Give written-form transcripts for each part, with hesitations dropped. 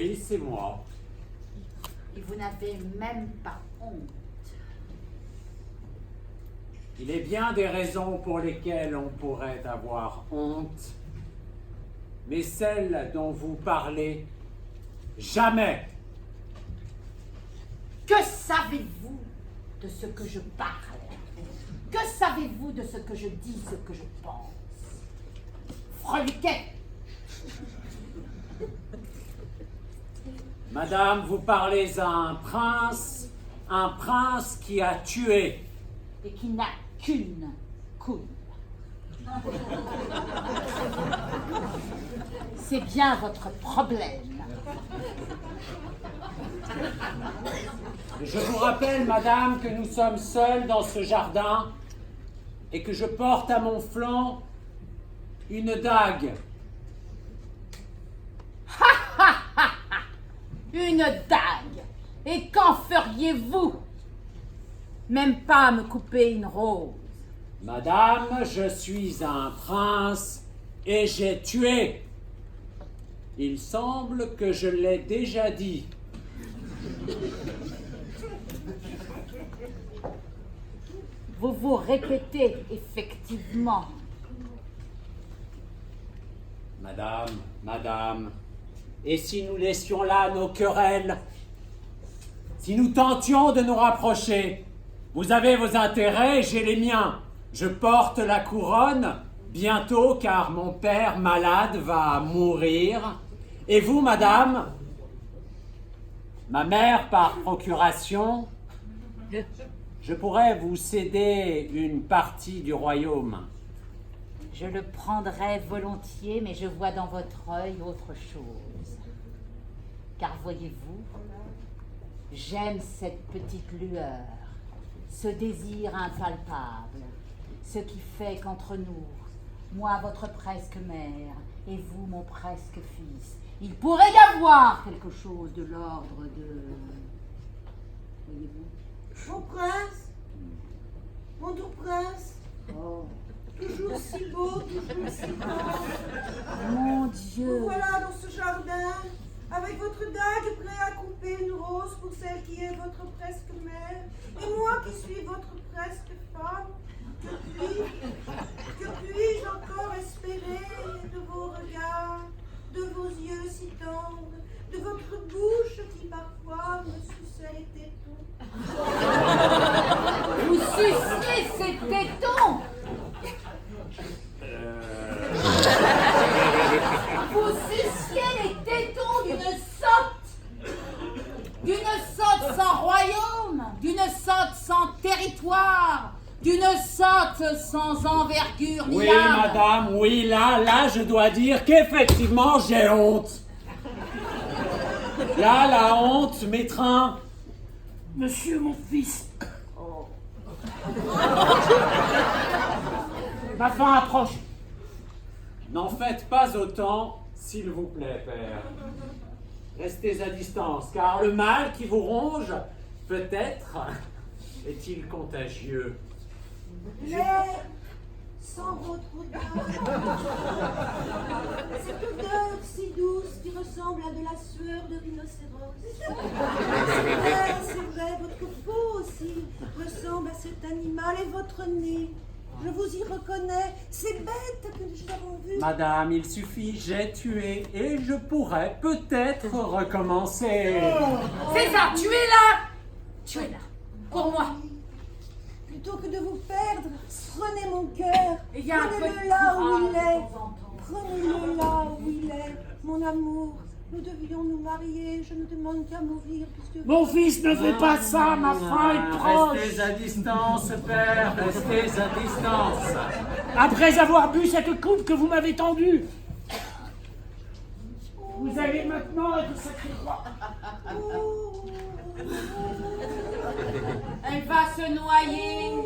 Oui, c'est moi. Et vous n'avez même pas honte. Il est bien des raisons pour lesquelles on pourrait avoir honte, mais celle dont vous parlez, jamais. Que savez-vous de ce que je parle? Que savez-vous de ce que je dis, ce que je pense? Freluquet! Madame, vous parlez à un prince qui a tué. Et qui n'a qu'une couille. C'est bien votre problème. Je vous rappelle, madame, que nous sommes seuls dans ce jardin et que je porte à mon flanc une dague. Une dague. Et qu'en feriez-vous? Même pas me couper une rose. Madame, je suis un prince et j'ai tué. Il semble que je l'ai déjà dit. Vous vous répétez effectivement. Madame, et si nous laissions là nos querelles? Si nous tentions de nous rapprocher? Vous avez vos intérêts, j'ai les miens. Je porte la couronne bientôt car mon père malade va mourir. Et vous, madame? Ma mère par procuration? Je pourrais vous céder une partie du royaume. Je le prendrais volontiers, mais je vois dans votre œil autre chose. Car voyez-vous, j'aime cette petite lueur, ce désir impalpable, ce qui fait qu'entre nous, moi votre presque mère et vous mon presque fils, il pourrait y avoir quelque chose de l'ordre de... Voyez-vous? Mon prince, mon doux prince, Oh, toujours si beau, toujours si grand. mon Vous Dieu! voilà dans ce jardin, avec votre dague prêt à couper une rose pour celle qui est votre presque mère, et moi qui suis votre presque femme. Que puis-je encore espérer de vos regards, de vos yeux si tendres, de votre bouche qui parfois me suçait les tétons? Vous suciez ces tétons! Vous suciez les tétons d'une sotte sans royaume, d'une sotte sans territoire, d'une sotte sans envergure ni Oui, âme. madame, oui, là, je dois dire qu'effectivement, j'ai honte. Là, la honte m'étreint. Monsieur mon fils. Ma fin approche. N'en faites pas autant, s'il vous plaît, père. Restez à distance, car le mal qui vous ronge, peut-être, est-il contagieux. Mais, sans votre odeur, cette odeur si douce qui ressemble à de la sueur de rhinocéros. C'est vrai, votre peau aussi ressemble à cet animal et votre nez. Je vous y reconnais, ces bêtes que nous avons vues. Madame, il suffit, j'ai tué, et je pourrais peut-être recommencer. César, tuez-la! Tuez-la, pour moi. Plutôt que de vous perdre, prenez mon cœur. Il y a un peu de Prenez-le là où courage il de est. temps en temps. Prenez-le là où il est, mon amour. Nous devions nous marier, je ne demande qu'à mourir puisque... Mon fils, ne fais pas ça, ma fin est proche. Restez à distance, père, restez à distance. Après avoir bu cette coupe que vous m'avez tendue, vous allez maintenant être sacré roi. Elle va se noyer.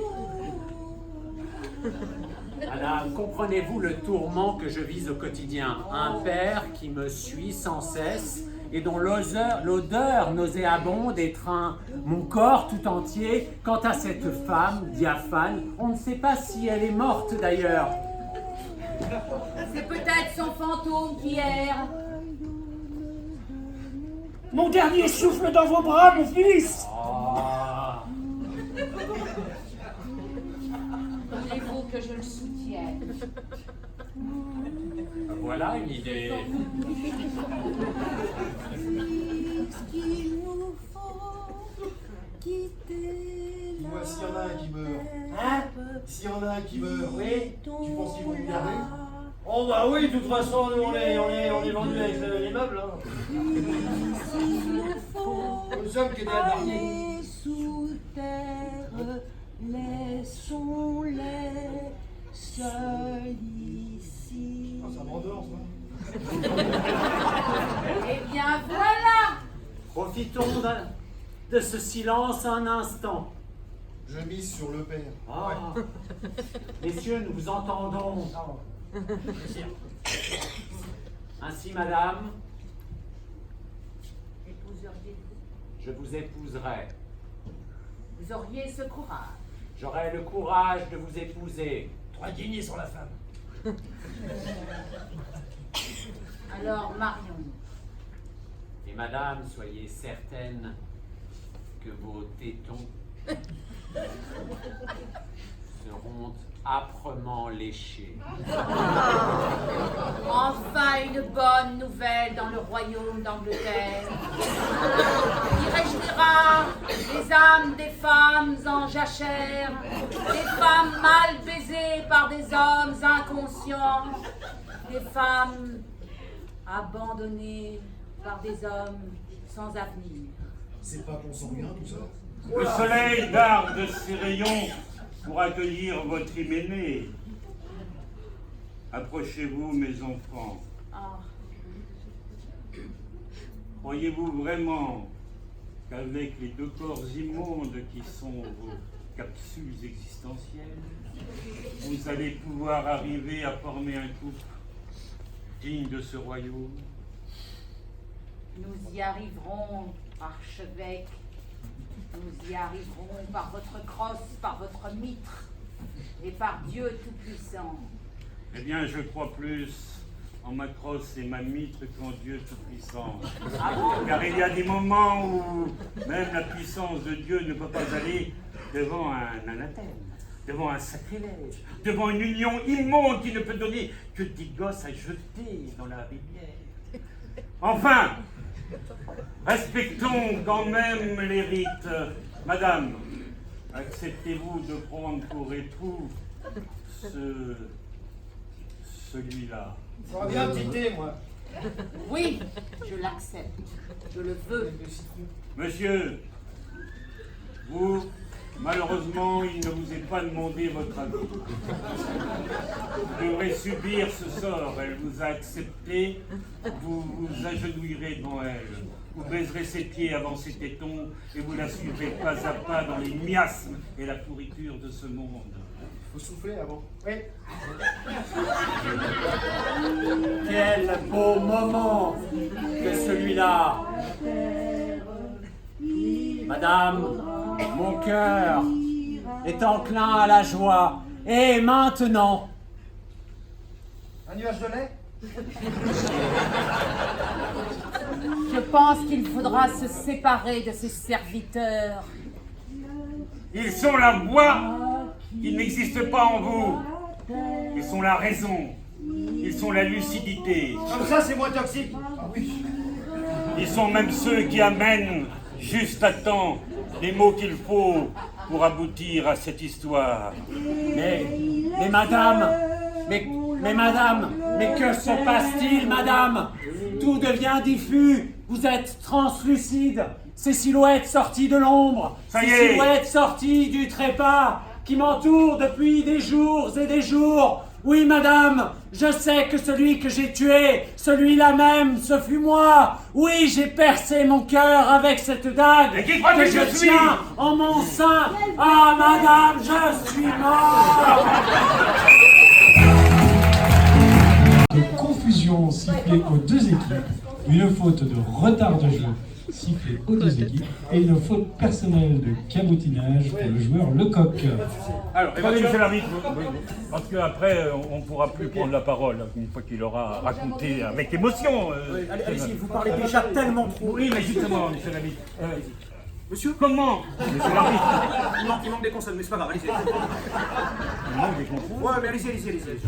Madame, comprenez-vous le tourment que je vis au quotidien? Un père qui me suit sans cesse et dont l'odeur nauséabonde étreint mon corps tout entier. Quant à cette femme diaphane, on ne sait pas si elle est morte d'ailleurs. C'est peut-être son fantôme qui erre. Mon dernier souffle dans vos bras, mon fils. Ah. Voulez-vous que je le soutienne? Voilà une idée. Ce qu'il nous faut quitter la Moi, s'il y en a un qui meurt, Hein? s'il y en a un qui meurt, Oui. tu penses qu'ils vont nous garder? Oh bah oui, de toute façon, nous on est vendus avec l'immeuble. Hein. Nous sommes que des derniers. Allez sous terre, laissons-les seuls ici. Ça m'endort, ça. Eh bien voilà! Profitons de ce silence un instant. Je mise sur le père. Ah. Messieurs, nous vous entendons. Ainsi, madame, Épouseriez-vous? je vous épouserai. Vous auriez ce courage. J'aurai le courage de vous épouser. 3 guinées sur la femme. Alors marions-nous. Et madame, soyez certaine que vos tétons seront âprement léchés. Enfin une bonne nouvelle dans le royaume d'Angleterre, qui réjouira les âmes des femmes en jachère, des femmes mal baisées par des hommes inconscients, des femmes abandonnées par des hommes sans avenir. C'est pas consanguin tout ça? Le soleil darde ses rayons pour accueillir votre hyménée. Approchez-vous, mes enfants. Ah, Croyez-vous vraiment qu'avec les 2 corps immondes qui sont vos capsules existentielles, vous allez pouvoir arriver à former un couple digne de ce royaume? nous y arriverons, archevêque. Nous y arriverons par votre crosse, par votre mitre et par Dieu Tout-Puissant. Eh bien, je crois plus en ma crosse et ma mitre qu'en Dieu Tout-Puissant. Car il y a des moments où même la puissance de Dieu ne peut pas aller devant un anathème, devant un sacrilège, devant une union immonde qui ne peut donner que des gosses à jeter dans la rivière. Enfin, respectons quand même les rites. Madame, acceptez-vous de prendre pour époux celui-là? Ça va bien titer, moi. Oui, je l'accepte. Je le veux. Monsieur, vous, malheureusement, il ne vous est pas demandé votre avis. Vous devrez subir ce sort. Elle vous a accepté, vous vous agenouillerez devant elle. Vous baiserez ses pieds avant ses tétons et vous la suivrez pas à pas dans les miasmes et la pourriture de ce monde. Faut souffler avant. Oui. Quel beau moment que celui-là. Madame, mon cœur est enclin à la joie. Et maintenant, Un nuage de lait? Je pense qu'il faudra se séparer de ses serviteurs. Ils sont la voix qui n'existe pas en vous. Ils sont la raison. Ils sont la lucidité. Comme ça, c'est moins toxique. Ah oui. Ils sont même ceux qui amènent juste à temps les mots qu'il faut pour aboutir à cette histoire. mais madame, mais madame, mais que se passe-t-il, madame? Tout devient diffus, vous êtes translucide, ces silhouettes sorties de l'ombre, Ça ces y est. silhouettes sorties du trépas qui m'entourent depuis des jours et des jours. Oui, madame, je sais que celui que j'ai tué, celui-là même, ce fut moi. Oui, j'ai percé mon cœur avec cette dague Et qui croit-il que je suis? tiens en mon sein. Ah, madame, je suis mort. De confusion sifflée aux 2 équipes, une faute de retard de jeu sifflée aux deux équipes et une faute personnelle de cabotinage pour le joueur Lecoq. Alors, attendez, monsieur l'arbitre, parce qu'après, on ne pourra plus prendre la parole une fois qu'il aura raconté avec émotion. Allez-y, vous parlez déjà tellement trop. Oui, mais justement, monsieur l'arbitre. Monsieur, Comment, monsieur l'arbitre? il manque des consonnes, mais c'est pas grave, allez-y. Il manque des consonnes. Ouais, mais allez-y.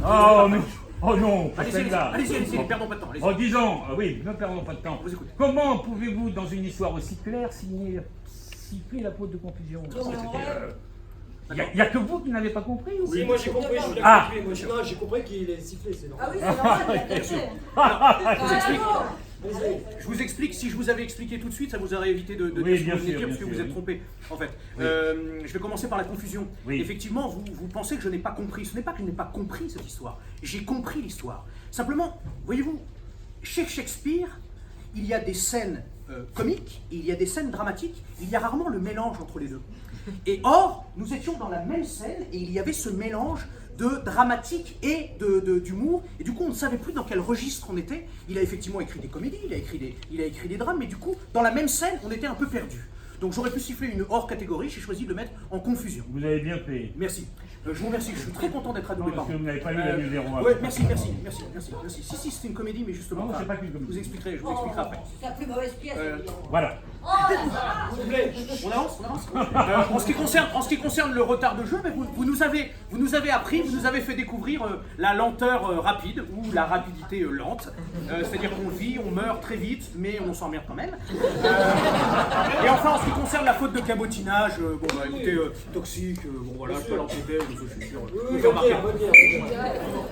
Oh, mais. Oh non, pas Allez-y, celle-là. ne perdons pas de temps. Allez-y. En disant, oui, ne perdons pas de temps. Vous écoutez. Comment pouvez-vous, dans une histoire aussi claire, siffler la faute de confusion? Il n'y a que vous qui n'avez pas compris ou... Oui, moi j'ai compris, je suis d'accord Ah. avec lui. Moi, j'ai compris qu'il est sifflé, c'est normal. Ah oui, c'est normal, bien sûr. Je vous explique, si je vous avais expliqué tout de suite, ça vous aurait évité de Oui, dire bien ce que vous venez de sûr, dire, parce que bien vous sûr, êtes oui. trompé, en fait. Je vais commencer par la confusion. Oui. Effectivement, vous pensez que je n'ai pas compris. Ce n'est pas que je n'ai pas compris cette histoire. J'ai compris l'histoire. Simplement, voyez-vous, chez Shakespeare, il y a des scènes comiques, il y a des scènes dramatiques, il y a rarement le mélange entre les deux. Et or, nous étions dans la même scène et il y avait ce mélange de dramatique et d'humour, et du coup on ne savait plus dans quel registre on était. Il a effectivement écrit des comédies, il a écrit des drames, mais du coup, dans la même scène, on était un peu perdus. Donc j'aurais pu siffler une hors catégorie, j'ai choisi de le mettre en confusion. Vous avez bien fait. Merci. Je vous remercie, je suis très content d'être adoubé Non, par parce que vous. vous n'avez pas lu la numéro 1. Ouais, merci. Si, c'est une comédie, mais justement, Non, c'est pas qu'une comédie. je vous expliquerai après. C'est la plus mauvaise pièce. Voilà. S'il vous plaît, on avance. En ce qui concerne le retard de jeu, mais vous nous avez appris, vous nous avez fait découvrir la lenteur rapide ou la rapidité lente. C'est-à-dire qu'on vit, on meurt très vite, mais on s'emmerde quand même. Et enfin, en ce qui concerne la faute de cabotinage, écoutez, toxique, bon voilà, je peux l'entendre, je suis sûr.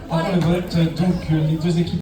Pour le vote, donc les deux équipes